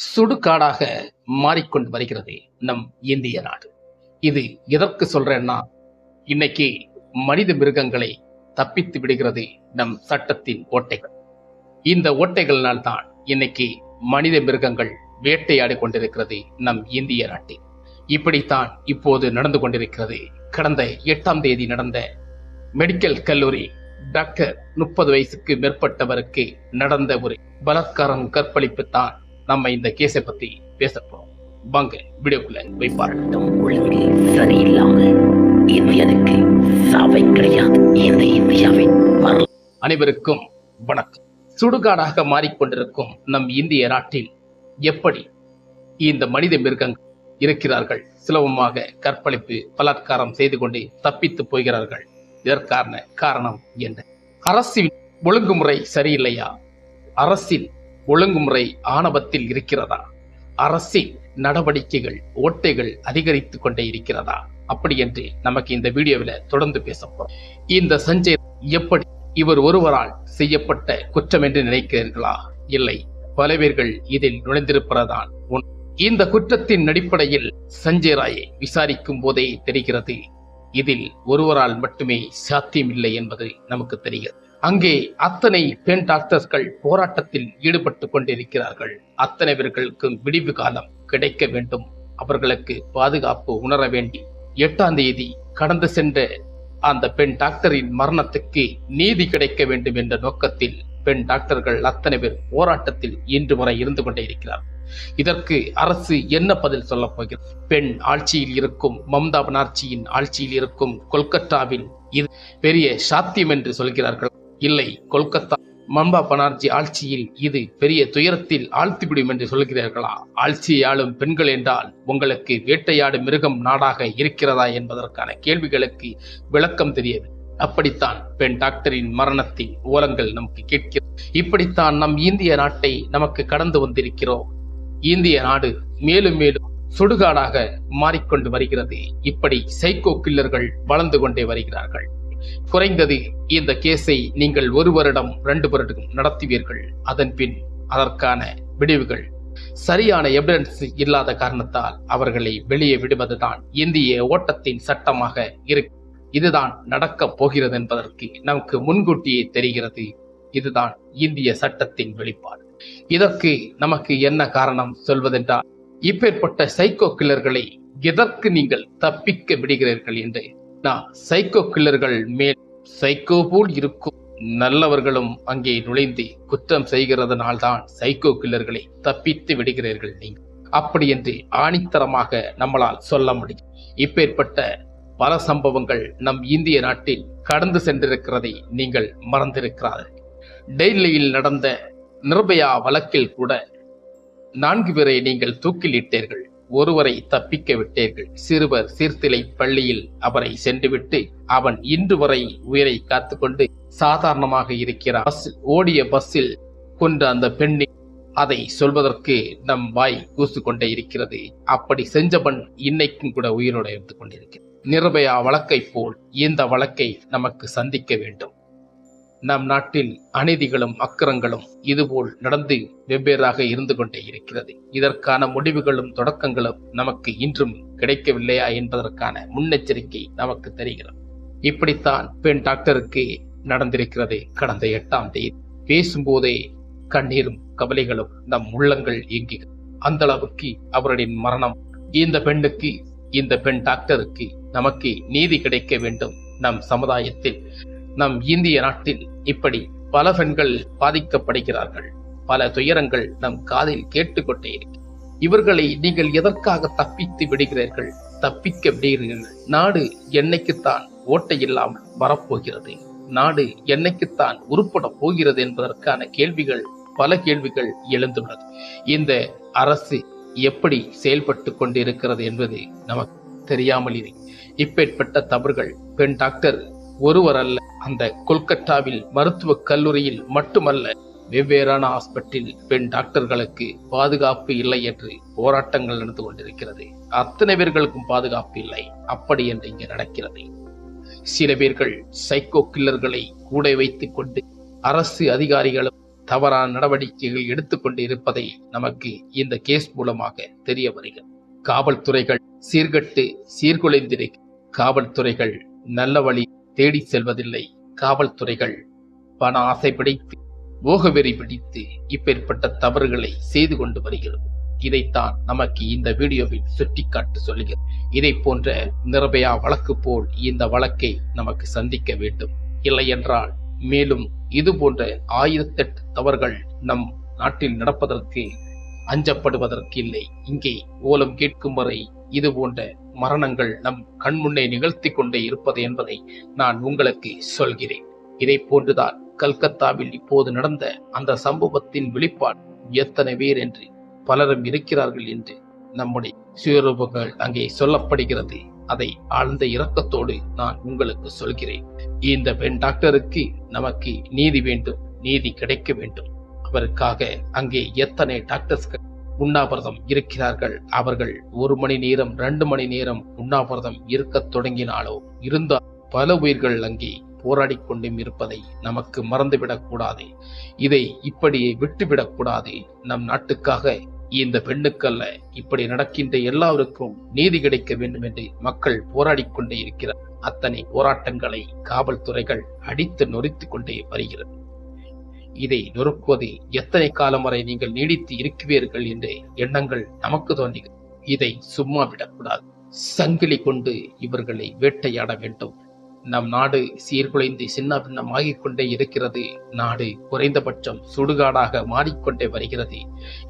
சுடுகாடாக மாறிக்கொண்டு வருகிறது நம் இந்திய நாடு. இது எதற்கு சொல்றேன்னா, இன்னைக்கு மனித மிருகங்களை தப்பித்து விடுகிறது நம் சட்டத்தின் ஓட்டைகள். இந்த ஓட்டைகளால் தான் இன்னைக்கு மனித மிருகங்கள் வேட்டையாடி கொண்டிருக்கிறது நம் இந்திய நாட்டில். இப்படித்தான் இப்போது நடந்து கொண்டிருக்கிறது. கடந்த 8ஆம் தேதி நடந்த மெடிக்கல் கல்லூரி டாக்டர் 30 வயசுக்கு மேற்பட்டவருக்கு நடந்த ஒரு பலாத்காரம், கற்பழிப்பு தான் நம்ம இந்த கேஸை பத்தி பேச போறோம். வாங்க வீடியோக்குள்ள போய் பார்க்கட்டும். ஒழுங்கு சரியில்லாம இந்தியனுக்கு சாவை கிடையாது. இந்த இந்தியாவின் அனைவருக்கும் வணக்கம். சுடுகாடாக மாறிக்கொண்டிருக்கும் நம் இந்திய நாட்டில் எப்படி இந்த மனித மிருகங்கள் இருக்கிறார்கள், சுலபமாக கற்பழிப்பு, பலாத்காரம் செய்து கொண்டு தப்பித்து போகிறார்கள். இதற்கான காரணம் என்ன? அரசின் ஒழுங்குமுறை சரியில்லையா? அரசின் ஒழுங்குமுறை ஆணவத்தில் இருக்கிறதா? அரசின் நடவடிக்கைகள், ஓட்டைகள் அதிகரித்து கொண்டே இருக்கிறதா? அப்படி என்று நமக்கு இந்த வீடியோவில் தொடர்ந்து பேச போறோம். இந்த சஞ்சய் எப்படி இவர் ஒருவரால் செய்யப்பட்ட குற்றம் என்று நினைக்கிறீர்களா? இல்லை, பல பேர்கள் இதில் நுழைந்திருப்பதுதான் உண்மை. இந்த குற்றத்தின் அடிப்படையில் சஞ்சய் ராயை விசாரிக்கும் போதே தெரிகிறது, இதில் ஒருவரால் மட்டுமே சாத்தியமில்லை என்பது நமக்கு தெரிகிறது. அங்கே அத்தனை பெண் டாக்டர்கள் போராட்டத்தில் ஈடுபட்டு கொண்டிருக்கிறார்கள். அத்தனை பேர்களுக்கும் விடிவு காலம் கிடைக்க வேண்டும், அவர்களுக்கு பாதுகாப்பு உணர வேண்டி 8ஆம் தேதி கடந்து சென்ற அந்த பெண் டாக்டரின் மரணத்துக்கு நீதி கிடைக்க வேண்டும் என்ற நோக்கத்தில் பெண் டாக்டர்கள் அத்தனை பேர் போராட்டத்தில் இன்று வரை இருந்து கொண்டே இருக்கிறார். இதற்கு அரசு என்ன பதில் சொல்ல போகிறது? பெண் ஆட்சியில் இருக்கும் மம்தா பானர்ஜியின் ஆட்சியில் இருக்கும் கொல்கத்தாவில் இது பெரிய சாத்தியம் என்று சொல்கிறார்கள். இல்லை, கொல்கத்தா மம்தா பானர்ஜி ஆட்சியில் இது பெரிய துயரத்தில் ஆழ்த்திவிடும் என்று சொல்கிறார்களா? ஆட்சியை ஆளும் பெண்கள் என்றால் உங்களுக்கு வேட்டையாடு மிருகம் நாடாக இருக்கிறதா என்பதற்கான கேள்விகளுக்கு விளக்கம் தெரியாது. அப்படித்தான் பெண் டாக்டரின் மரணத்தின் ஓலங்கள் நமக்கு கேட்கிறது. இப்படித்தான் நம் இந்திய நாட்டை நமக்கு கடந்து வந்திருக்கிறோம். இந்திய நாடு மேலும் மேலும் சுடுகாடாக மாறிக்கொண்டு வருகிறது. இப்படி சைக்கோ கில்லர்கள் வளர்ந்து கொண்டே வருகிறார்கள். குறைந்தது இந்த கேஸை நீங்கள் 1 வருடம் 2 வருடம் நடத்துவீர்கள். அதன் பின் அதற்கான விடிவுகள் சரியான எவிடன்ஸ் இல்லாத காரணத்தால் அவர்களை வெளியே விடுவதுதான் இந்திய ஓட்டத்தின் சட்டமாக இருக்கு. இதுதான் நடக்க போகிறது என்பதற்கு நமக்கு முன்கூட்டியே தெரிகிறது. இதுதான் இந்திய சட்டத்தின் வெளிப்பாடு. இதற்கு நமக்கு என்ன காரணம் சொல்வதென்றால், இப்பேற்பட்ட சைக்கோ கில்லர்களை எதற்கு நீங்கள் தப்பிக்க விடுகிறீர்கள் என்று. சைக்கோ கில்லர்கள் மேல் சைக்கோ போல் இருக்கும் நல்லவர்களும் அங்கே நுழைந்து குற்றம் செய்கிறதுனால்தான் சைக்கோ கில்லர்களை தப்பித்து விடுகிறீர்கள் நீங்கள். அப்படி என்று ஆணித்தரமாக நம்மளால் சொல்ல முடியும். இப்பேற்பட்ட பல சம்பவங்கள் நம் இந்திய நாட்டில் கடந்து சென்றிருக்கிறதை நீங்கள் மறந்திருக்கிறார்கள். டெல்லியில் நடந்த நிர்பயா வழக்கில் கூட 4 பேரை நீங்கள் தூக்கிலிட்டீர்கள், ஒருவரை தப்பிக்க விட்டீர்கள். சிறுவர் சீர்திலை பள்ளியில் அவரை சென்றுவிட்டு அவன் இன்று வரை உயிரை காத்துக்கொண்டு சாதாரணமாக இருக்கிறார். ஓடிய பஸ்ஸில் கொண்ட அந்த பெண்ணை அதை சொல்வதற்கு நம் வாய் கூசு கொண்டே இருக்கிறது. அப்படி செஞ்சவன் இன்னைக்கும் கூட உயிரோடு இருந்து கொண்டிருக்கிறார். நிர்பயா வழக்கை போல் இந்த வழக்கை நமக்கு சந்திக்க வேண்டும். நம் நாட்டில் அநீதிகளும் அக்கிரங்களும் இதுபோல் நடந்து வெவ்வேறாக இருந்து கொண்டே இருக்கிறது. இதற்கான முடிவுகளும் தொடக்கங்களும் நமக்கு இன்றும் கிடைக்கவில்லையா என்பதற்கான முன்னெச்சரிக்கை நமக்கு தெரிகிறது. இப்படித்தான் பெண் டாக்டருக்கு நடந்திருக்கிறது. கடந்த 8ஆம் தேதி பேசும்போதே கண்ணீரும் கவலைகளும் நம் உள்ளங்கள் இயங்குகிறது. அந்த அளவுக்கு அவருடைய மரணம். இந்த பெண்ணுக்கு, இந்த பெண் டாக்டருக்கு நமக்கு நீதி கிடைக்க வேண்டும். நம் சமுதாயத்தில், நம் இந்திய நாட்டில் இப்படி பல பெண்கள் பாதிக்கப்படுகிறார்கள். பல துயரங்கள் நம் காதில் கேட்டுக்கொண்டே இருக்கிறது. இவர்களை நீங்கள் எதற்காக தப்பித்து விடுகிறீர்கள், தப்பிக்க விடுகிறீர்கள்? நாடு என்னைக்குத்தான் ஓட்டை இல்லாமல் வரப்போகிறது? நாடு என்னைக்குத்தான் உருப்பட போகிறது என்பதற்கான கேள்விகள், பல கேள்விகள் எழுந்துள்ளது. இந்த அரசு எப்படி செயல்பட்டு கொண்டிருக்கிறது என்பது நமக்கு தெரியாமல் இல்லை. இப்பேற்பட்ட தவறுகள் பெண் டாக்டர் ஒருவர் அல்ல, அந்த கொல்கத்தாவில் மருத்துவக் கல்லூரியில் மட்டுமல்ல, வெவ்வேறான ஹாஸ்பிட்டலில் பெண் டாக்டர்களுக்கு பாதுகாப்பு இல்லை என்று போராட்டங்கள் நடந்து கொண்டிருக்கிறது. அத்தனை பேர்களுக்கும் பாதுகாப்பு இல்லை. அப்படி என்று இங்கே நடக்கிறது. சில பேர்கள் சைக்கோ கில்லர்களை கூட வைத்துக் கொண்டு அரசு அதிகாரிகளும் தவறான நடவடிக்கைகள் எடுத்துக்கொண்டு இருப்பதை நமக்கு இந்த கேஸ் மூலமாக தெரிய வருகிறது. காவல்துறைகள் சீர்கட்டு சீர்குலைந்திருக்க, காவல்துறைகள் நல்ல வழி தேடி செல்வதில்லை. காவல்துறைகள் பண ஆசை பிடித்து, மோகவெறி பிடித்து இப்பேற்பட்ட தவறுகளை செய்து கொண்டு வருகிறது. இதைத்தான் நமக்கு இந்த வீடியோவில் சுட்டிக்காட்டு சொல்கிறது. இதை போன்ற நிர்பயா வழக்கு போல் இந்த வழக்கை நமக்கு சந்திக்க வேண்டும். இல்லை என்றால் மேலும் இது போன்ற 1008 தவறுகள் நம் நாட்டில் நடப்பதற்கு அஞ்சப்படுவதற்கு இல்லை. இங்கே ஓலம் கேட்கும் வரை இது போன்ற மரணங்கள் நம் கண்முன்னே நிகழ்த்தி கொண்டே இருப்பது என்பதை நான் உங்களுக்கு சொல்கிறேன். இதை போன்றுதான் கல்கத்தாவில் இப்போது நடந்த அந்த சம்பவத்தின் வெளிப்பாடு எத்தனை பேர் என்று பலரும் இருக்கிறார்கள் என்று நம்முடைய சுயரூபங்கள் அங்கே சொல்லப்படுகிறது. அதை ஆழ்ந்த இரக்கத்தோடு நான் உங்களுக்கு சொல்கிறேன். இந்த பெண் டாக்டருக்கு நமக்கு நீதி வேண்டும், நீதி கிடைக்க வேண்டும். அவருக்காக அங்கே எத்தனை டாக்டர்ஸ்கள் உண்ணாவிரதம் இருக்கிறார்கள். அவர்கள் 1 மணி நேரம் 2 மணி நேரம் உண்ணாவிரதம் இருக்க தொடங்கினாலோ இருந்தால் பல உயிர்கள் அங்கே போராடி கொண்டும் இருப்பதை நமக்கு மறந்துவிடக் கூடாது. இதை இப்படியே விட்டுவிடக்கூடாது. நம் நாட்டுக்காக இந்த பெண்ணுக்கல்ல, இப்படி நடக்கின்ற எல்லாருக்கும் நீதி கிடைக்க வேண்டும் என்று மக்கள் போராடி கொண்டே இருக்கிறார். அத்தனை போராட்டங்களை காவல்துறைகள் அடித்து நொறுத்துக் கொண்டே வருகிறது. இதை நொறுக்குவது எத்தனை காலம் வரை நீங்கள் நீடித்து இருக்கிறீர்கள் என்ற எண்ணங்கள் நமக்கு தோன்றுகிறது. இதை சும்மா விடக்கூடாது. சங்கிலி கொண்டு இவர்களை வேட்டையாட வேண்டும். நம் நாடு சீர்குலைந்து சின்ன பின்னமாகிக் கொண்டே இருக்கிறது. நாடு குறைந்தபட்சம் சுடுகாடாக மாறிக்கொண்டே வருகிறது.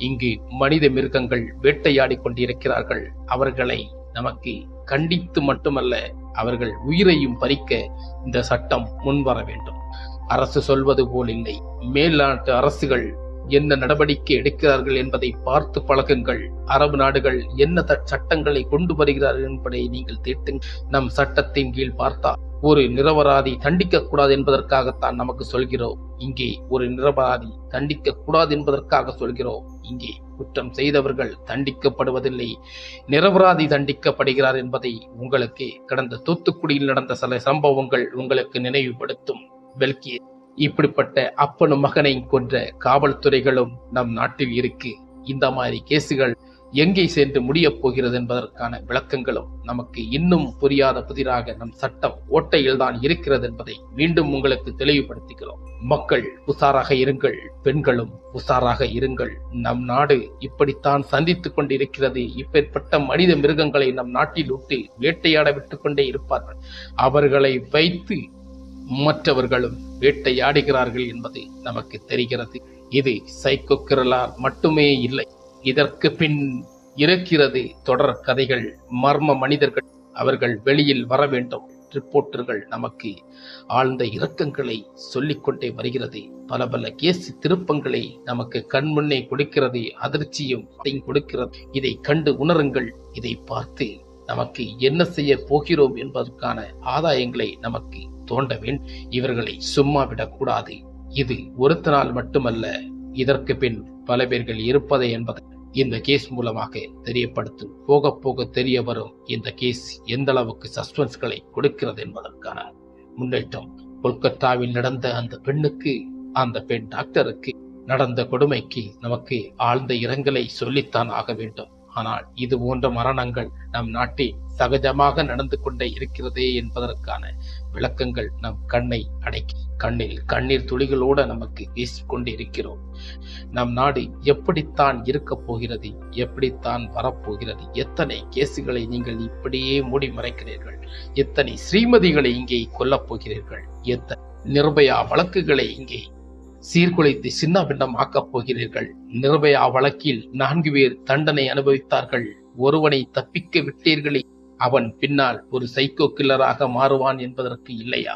இங்கு மனித மிருகங்கள் வேட்டையாடி கொண்டிருக்கிறார்கள். அவர்களை நமக்கு கண்டித்து மட்டுமல்ல, அவர்கள் உயிரையும் பறிக்க இந்த சட்டம் முன்வர வேண்டும். அரசு சொல்வது போல் இல்லை. மேல்நாட்டு அரசுகள் என்ன நடவடிக்கை எடுக்கிறார்கள் என்பதை பார்த்து பழகுங்கள். அரபு நாடுகள் என்ன சட்டங்களை கொண்டு வருகிறார்கள் என்பதை நீங்கள் தேட்டுங்கள். நம் சட்டத்தின் கீழ் பார்த்தா ஒரு நிரபராதி தண்டிக்க கூடாது என்பதற்காகத்தான் நமக்கு சொல்கிறோம். இங்கே ஒரு நிரபராதி தண்டிக்க கூடாது என்பதற்காக சொல்கிறோம். இங்கே குற்றம் செய்தவர்கள் தண்டிக்கப்படுவதில்லை, நிரபராதி தண்டிக்கப்படுகிறார் என்பதை உங்களுக்கு கடந்த தூத்துக்குடியில் நடந்த சில சம்பவங்கள் உங்களுக்கு நினைவுபடுத்தும். பெல்கிய இப்படிப்பட்ட அப்பனும் மகனை கொன்ற காவல்துறைகளும் நம் நாட்டில் இருக்கு. இந்த மாதிரி கேசுகள் எங்கே சென்று முடியப் போகிறது என்பதற்கான விளக்கங்களும் நமக்கு இன்னும் புரியாத புதிராக நம் சட்டம் ஓட்டையில் தான் இருக்கிறது என்பதை மீண்டும் உங்களுக்கு தெளிவுபடுத்துகிறோம். மக்கள் உஷாராக இருங்கள், பெண்களும் உஷாராக இருங்கள். நம் நாடு இப்படித்தான் சந்தித்துக் கொண்டிருக்கிறது. இப்பேற்பட்ட மனித மிருகங்களை நம் நாட்டில் விட்டு வேட்டையாட விட்டுக் கொண்டே இருப்பார்கள். அவர்களை வைத்து மற்றவர்களும் வேட்டையாடுகிறார்கள் என்பது நமக்கு தெரிகிறது. இது சைக்கோ கிரலார் மட்டுமே இல்லை, இதற்கு பின் இருக்கிறது தொடர் கதைகள், மர்ம மனிதர்கள். அவர்கள் வெளியில் வர வேண்டும். ரிப்போர்ட்டர்கள் நமக்கு ஆழ்ந்த இரக்கங்களை சொல்லிக்கொண்டே வருகிறது. பல பல கேஸ் திருப்பங்களை நமக்கு கண்முன்னே கொடுக்கிறது, அதிர்ச்சியும் கொடுக்கிறது. இதை கண்டு உணருங்கள். இதை பார்த்து நமக்கு என்ன செய்ய போகிறோம் என்பதற்கான ஆதாயங்களை நமக்கு தோண்ட வேண்டும். இவர்களை சும்மா விடக்கூடாது. இது ஒருத்தனால் மட்டுமல்ல, இதற்கு பின் பல பேர்கள் இருப்பதை என்பதை இந்த கேஸ் மூலமாக தெரியப்படுத்தும். போக போக தெரிய வரும் இந்த கேஸ் எந்த அளவுக்கு சஸ்பென்ஸ்களை கொடுக்கிறது என்பதற்கான முன்னேற்றம். கொல்கத்தாவில் நடந்த அந்த பெண்ணுக்கு, அந்த பெண் டாக்டருக்கு நடந்த கொடுமைக்கு நமக்கு ஆழ்ந்த இரங்கலை சொல்லித்தான் ஆக வேண்டும். ஆனால் இது போன்ற மரணங்கள் நம் நாட்டில் சகஜமாக நடந்து கொண்டே இருக்கிறதே என்பதற்கான விளக்கங்கள் நம் கண்ணை அடைக்கி கண்ணில் கண்ணீர் துளிகளோடு நமக்கு வீசிக்கொண்டு இருக்கிறோம். நம் நாடு எப்படித்தான் இருக்க போகிறது, எப்படித்தான் வரப்போகிறது? எத்தனை கேசுகளை நீங்கள் இப்படியே மூடி மறைக்கிறீர்கள்? எத்தனை ஸ்ரீமதிகளை இங்கே கொல்லப் போகிறீர்கள்? எத்தனை நிர்பயா வழக்குகளை இங்கே சீர்குலைத்து சின்ன பின்னம் ஆக்கப் போகிறீர்கள்? நிர்பயா வழக்கில் 4 பேர் தண்டனை அனுபவித்தார்கள். ஒருவனை தப்பிக்க விட்டீர்களே, அவன் பின்னால் ஒரு சைக்கோ கில்லராக மாறுவான் என்பதற்கு இல்லையா?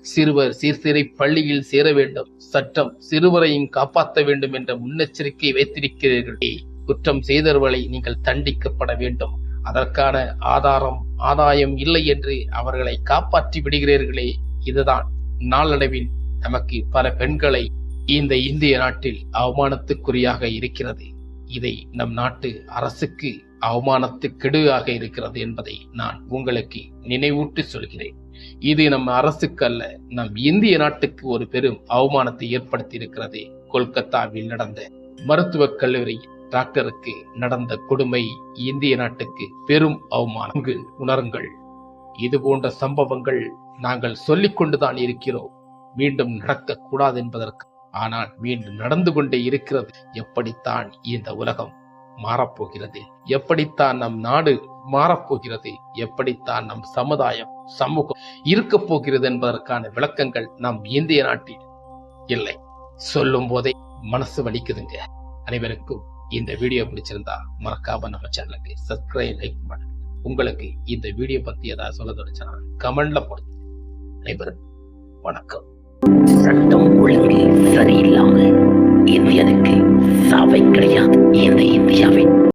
சிறுவர் சீர்திரை பள்ளியில் சேர வேண்டும், சட்டம் சிறுவரையும் காப்பாற்ற வேண்டும் என்ற முன்னெச்சரிக்கை வைத்திருக்கிறீர்களே. குற்றம் செய்தவர்களை நீங்கள் தண்டிக்கப்பட வேண்டும். அதற்கான ஆதாயம் இல்லை என்று அவர்களை காப்பாற்றி விடுகிறீர்களே. இதுதான் நாளடைவில் நமக்கு பல பெண்களை இந்த இந்திய நாட்டில் அவமானத்துக்குரியாக இருக்கிறது. இதை நம் நாட்டு அரசுக்கு அவமானத்துக்கெடுவாக இருக்கிறது என்பதை நான் உங்களுக்கு நினைவூட்டி சொல்கிறேன். இது நம் அரசுக்கு அல்ல, நம் இந்திய நாட்டுக்கு ஒரு பெரும் அவமானத்தை ஏற்படுத்தி இருக்கிறது. கொல்கத்தாவில் நடந்த மருத்துவக் கல்லூரி டாக்டருக்கு நடந்த கொடுமை இந்திய நாட்டுக்கு பெரும் அவமானம். உணருங்கள், இது போன்ற சம்பவங்கள் நாங்கள் சொல்லிக் கொண்டுதான் இருக்கிறோம், மீண்டும் நடக்க கூடாது என்பதற்கு. ஆனால் மீண்டும் நடந்து கொண்டே இருக்கிறது. எப்படித்தான் இந்த உலகம் மாறப்போகிறது, எப்படித்தான் நம் நாடு மாறப்போகிறது, எப்படித்தான் நம் சமுதாயம் சமூகம் இருக்க போகிறது என்பதற்கான விளக்கங்கள் நம் இந்திய நாட்டில் இல்லை. சொல்லும் போதே மனசு வலிக்குதுங்க. அனைவருக்கும் இந்த வீடியோ பிடிச்சிருந்தா மறக்காம நம்ம சேனலுக்கு சப்ஸ்கிரைப், லைக் பண்ணுங்க. உங்களுக்கு இந்த வீடியோ பத்தி ஏதாவது சொல்ல தோணுச்சுன்னா கமெண்ட்ல போடுங்க. அனைவருக்கும் வணக்கம். சட்டம் ஒழுங்கு சரியில்லாமல் இந்தியனுக்கு சாவை கிடையாது. இந்த இந்தியாவின்